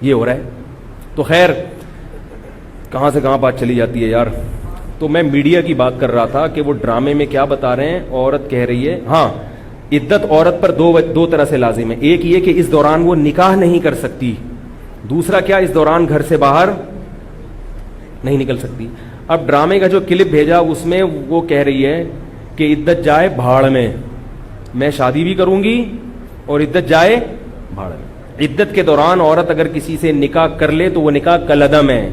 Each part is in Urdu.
یہ ہو رہا ہے. تو خیر کہاں سے کہاں بات چلی جاتی ہے یار. تو میں میڈیا کی بات کر رہا تھا کہ وہ ڈرامے میں کیا بتا رہے ہیں. عورت کہہ رہی ہے ہاں عدت عورت پر دو طرح سے لازم ہے. ایک یہ کہ اس دوران وہ نکاح نہیں کر سکتی, دوسرا کیا اس دوران گھر سے باہر نہیں نکل سکتی. اب ڈرامے کا جو کلپ بھیجا اس میں وہ کہہ رہی ہے کہ عدت جائے بھاڑ میں شادی بھی کروں گی اور عدت جائے بھاڑ میں. عدت کے دوران عورت اگر کسی سے نکاح کر لے تو وہ نکاح کالعدم ہے.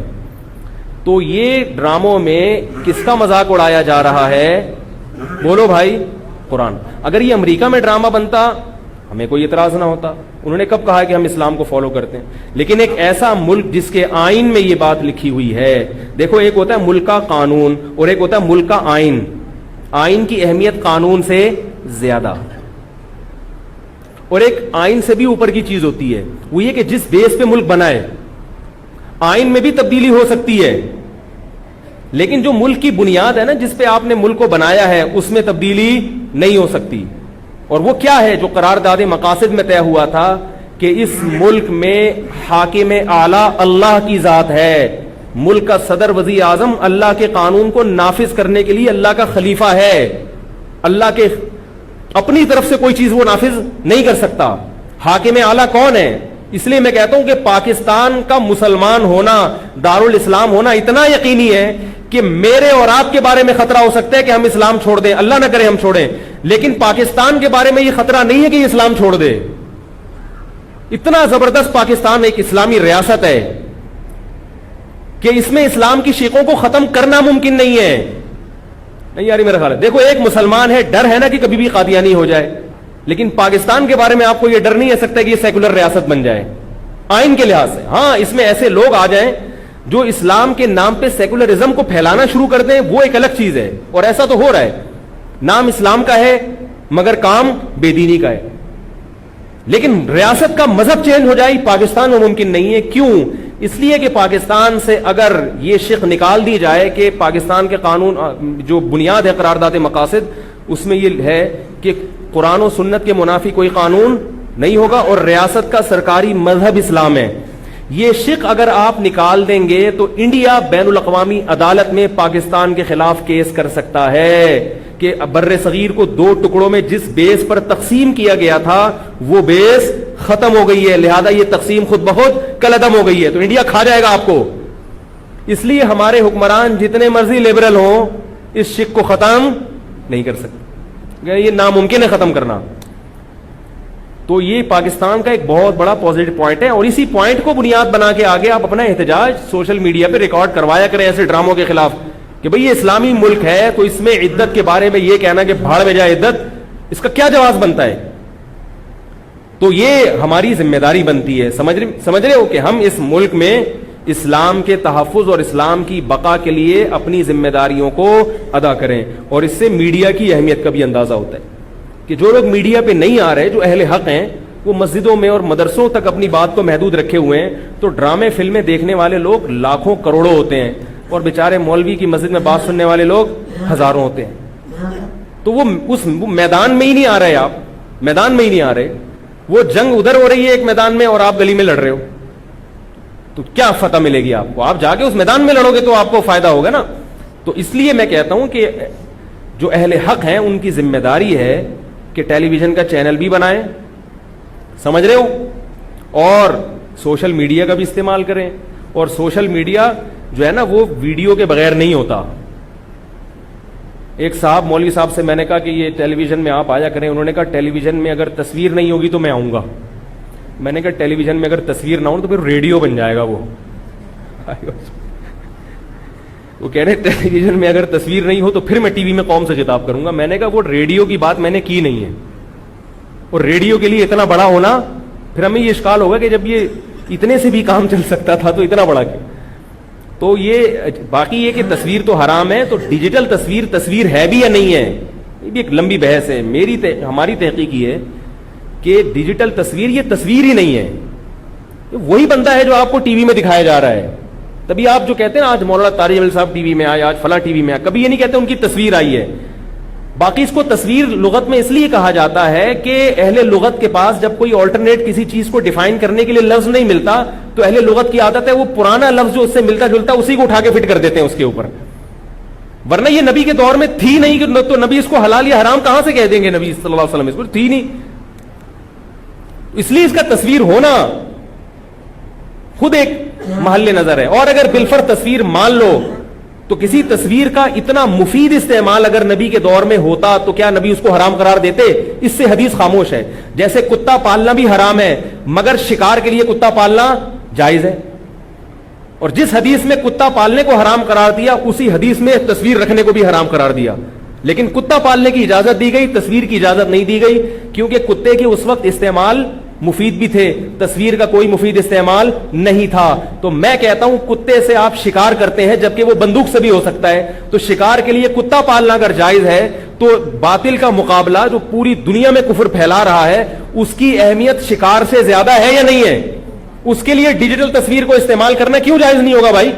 تو یہ ڈراموں میں کس کا مذاق اڑایا جا رہا ہے؟ بولو بھائی, قرآن. اگر یہ امریکہ میں ڈرامہ بنتا ہمیں کوئی اعتراض نہ ہوتا, انہوں نے کب کہا کہ ہم اسلام کو فالو کرتے ہیں. لیکن ایک ایسا ملک جس کے آئین میں یہ بات لکھی ہوئی ہے, دیکھو ایک ہوتا ہے ملک کا قانون اور ایک ہوتا ہے ملک کا آئین. آئین کی اہمیت قانون سے زیادہ, اور ایک آئین سے بھی اوپر کی چیز ہوتی ہے, وہ یہ کہ جس بیس پہ ملک بنا ہے آئین میں بھی تبدیلی ہو سکتی ہے, لیکن جو ملک کی بنیاد ہے نا جس پہ آپ نے ملک کو بنایا ہے اس میں تبدیلی نہیں ہو سکتی. اور وہ کیا ہے جو قرارداد مقاصد میں طے ہوا تھا کہ اس ملک میں حاکم اعلی اللہ کی ذات ہے, ملک کا صدر وزیر اعظم اللہ کے قانون کو نافذ کرنے کے لیے اللہ کا خلیفہ ہے, اللہ کے اپنی طرف سے کوئی چیز وہ نافذ نہیں کر سکتا. حاکم اعلی کون ہے؟ اس لیے میں کہتا ہوں کہ پاکستان کا مسلمان ہونا, دارالاسلام ہونا اتنا یقینی ہے کہ میرے اور آپ کے بارے میں خطرہ ہو سکتا ہے کہ ہم اسلام چھوڑ دیں, اللہ نہ کرے ہم چھوڑیں, لیکن پاکستان کے بارے میں یہ خطرہ نہیں ہے کہ یہ اسلام چھوڑ دے. اتنا زبردست پاکستان ایک اسلامی ریاست ہے کہ اس میں اسلام کی شیخوں کو ختم کرنا ممکن نہیں ہے. نہیں یار میرا خیال ہے, دیکھو ایک مسلمان ہے, ڈر ہے نا کہ کبھی بھی قادیانی ہو جائے, لیکن پاکستان کے بارے میں آپ کو یہ ڈر نہیں ہے سکتا کہ یہ سیکولر ریاست بن جائے آئین کے لحاظ سے. ہاں اس میں ایسے لوگ آ جائیں جو اسلام کے نام پہ سیکولرزم کو پھیلانا شروع کر دیں, وہ ایک الگ چیز ہے, اور ایسا تو ہو رہا ہے. نام اسلام کا ہے مگر کام بے دینی کا ہے. لیکن ریاست کا مذہب چینج ہو جائے پاکستان میں ممکن نہیں ہے. کیوں؟ اس لیے کہ پاکستان سے اگر یہ شق نکال دی جائے کہ پاکستان کے قانون جو بنیاد ہے قرارداد مقاصد اس میں یہ ہے کہ قرآن و سنت کے منافی کوئی قانون نہیں ہوگا اور ریاست کا سرکاری مذہب اسلام ہے, یہ شق اگر آپ نکال دیں گے تو انڈیا بین الاقوامی عدالت میں پاکستان کے خلاف کیس کر سکتا ہے کہ بر صغیر کو دو ٹکڑوں میں جس بیس پر تقسیم کیا گیا تھا وہ بیس ختم ہو گئی ہے, لہذا یہ تقسیم خود بخود کالعدم ہو گئی ہے, تو انڈیا کھا جائے گا آپ کو. اس لیے ہمارے حکمران جتنے مرضی لبرل ہوں اس شق کو ختم نہیں کر سکتے, یہ ناممکن ہے ختم کرنا. تو یہ پاکستان کا ایک بہت بڑا پازیٹو پوائنٹ ہے, اور اسی پوائنٹ کو بنیاد بنا کے آگے آپ اپنا احتجاج سوشل میڈیا پہ ریکارڈ کروایا کریں ایسے ڈراموں کے خلاف کہ بھئی یہ اسلامی ملک ہے تو اس میں عدت کے بارے میں یہ کہنا کہ بھاڑ میں جائے عدت, اس کا کیا جواز بنتا ہے؟ تو یہ ہماری ذمہ داری بنتی ہے. سمجھ رہے ہو کہ ہم اس ملک میں اسلام کے تحفظ اور اسلام کی بقا کے لیے اپنی ذمہ داریوں کو ادا کریں. اور اس سے میڈیا کی اہمیت کا بھی اندازہ ہوتا ہے کہ جو لوگ میڈیا پہ نہیں آ رہے, جو اہل حق ہیں, وہ مسجدوں میں اور مدرسوں تک اپنی بات کو محدود رکھے ہوئے ہیں, تو ڈرامے فلمیں دیکھنے والے لوگ لاکھوں کروڑوں ہوتے ہیں اور بیچارے مولوی کی مسجد میں بات سننے والے لوگ ہزاروں ہوتے ہیں. تو وہ میدان میں ہی نہیں آ رہے, آپ میدان میں ہی نہیں آ رہے, وہ جنگ ادھر ہو رہی ہے ایک میدان میں اور آپ گلی میں لڑ رہے ہو, تو کیا فتح ملے گی آپ کو؟ آپ جا کے اس میدان میں لڑو گے تو آپ کو فائدہ ہوگا نا. تو اس لیے میں کہتا ہوں کہ جو اہل حق ہیں ان کی ذمہ داری ہے کہ ٹیلی ویژن کا چینل بھی بنائیں, سمجھ رہے ہو, اور سوشل میڈیا کا بھی استعمال کریں. اور سوشل میڈیا جو ہے نا وہ ویڈیو کے بغیر نہیں ہوتا. ایک صاحب مولوی صاحب سے میں نے کہا کہ یہ ٹیلی ویژن میں آپ آیا کریں, انہوں نے کہا ٹیلی ویژن میں اگر تصویر نہیں ہوگی تو میں آؤں گا. میں نے کہا ٹیلی ویژن میں اگر تصویر نہ ہو تو پھر ریڈیو بن جائے گا. وہ کہہ رہے ٹیلی ویژن میں اگر تصویر نہیں ہو تو پھر میں ٹی وی میں قوم سے خطاب کروں گا. میں نے کہا وہ ریڈیو کی بات میں نے کی نہیں ہے, اور ریڈیو کے لیے اتنا بڑا ہونا, پھر ہمیں یہ اشکال ہوگا کہ جب یہ اتنے سے بھی کام چل سکتا تھا تو اتنا بڑا کیوں. تو یہ باقی یہ کہ تصویر تو حرام ہے, تو ڈیجیٹل تصویر ہے بھی یا نہیں ہے, یہ بھی ایک لمبی بحث ہے. ہماری تحقیق یہ ہے کہ ڈیجیٹل تصویر یہ تصویر ہی نہیں ہے, وہی بندہ ہے جو آپ کو ٹی وی میں دکھایا جا رہا ہے. تبھی آپ جو کہتے ہیں نا آج مولانا طارق جمیل صاحب ٹی وی میں آئے, آج فلاں ٹی وی میں آئے, کبھی یہ نہیں کہتے ان کی تصویر آئی ہے. باقی اس کو تصویر لغت میں اس لیے کہا جاتا ہے کہ اہل لغت کے پاس جب کوئی آلٹرنیٹ کسی چیز کو ڈیفائن کرنے کے لیے لفظ نہیں ملتا تو اہل لغت کی عادت ہے وہ پرانا لفظ جو اس سے ملتا جلتا اسی کو اٹھا کے فٹ کر دیتے ہیں اس کے اوپر، ورنہ یہ نبی کے دور میں تھی نہیں کہ تو نبی اس کو حلال یا حرام کہاں سے کہہ دیں گے، نبی صلی اللہ علیہ وسلم اس کو تھی نہیں، اس لیے اس کا تصویر ہونا خود ایک محل نظر ہے۔ اور اگر بالفر تصویر مان لو تو کسی تصویر کا اتنا مفید استعمال اگر نبی کے دور میں ہوتا تو کیا نبی اس کو حرام قرار دیتے؟ اس سے حدیث خاموش ہے۔ جیسے کتا پالنا بھی حرام ہے مگر شکار کے لیے کتا پالنا جائز ہے، اور جس حدیث میں کتا پالنے کو حرام قرار دیا اسی حدیث میں تصویر رکھنے کو بھی حرام قرار دیا، لیکن کتا پالنے کی اجازت دی گئی، تصویر کی اجازت نہیں دی گئی، کیونکہ کتے کے اس وقت استعمال مفید بھی تھے، تصویر کا کوئی مفید استعمال نہیں تھا۔ تو میں کہتا ہوں کتے سے آپ شکار کرتے ہیں جبکہ وہ بندوق سے بھی ہو سکتا ہے، تو شکار کے لیے کتا پالنا اگر جائز ہے تو باطل کا مقابلہ جو پوری دنیا میں کفر پھیلا رہا ہے اس کی اہمیت شکار سے زیادہ ہے یا نہیں ہے؟ اس کے لیے ڈیجیٹل تصویر کو استعمال کرنا کیوں جائز نہیں ہوگا بھائی؟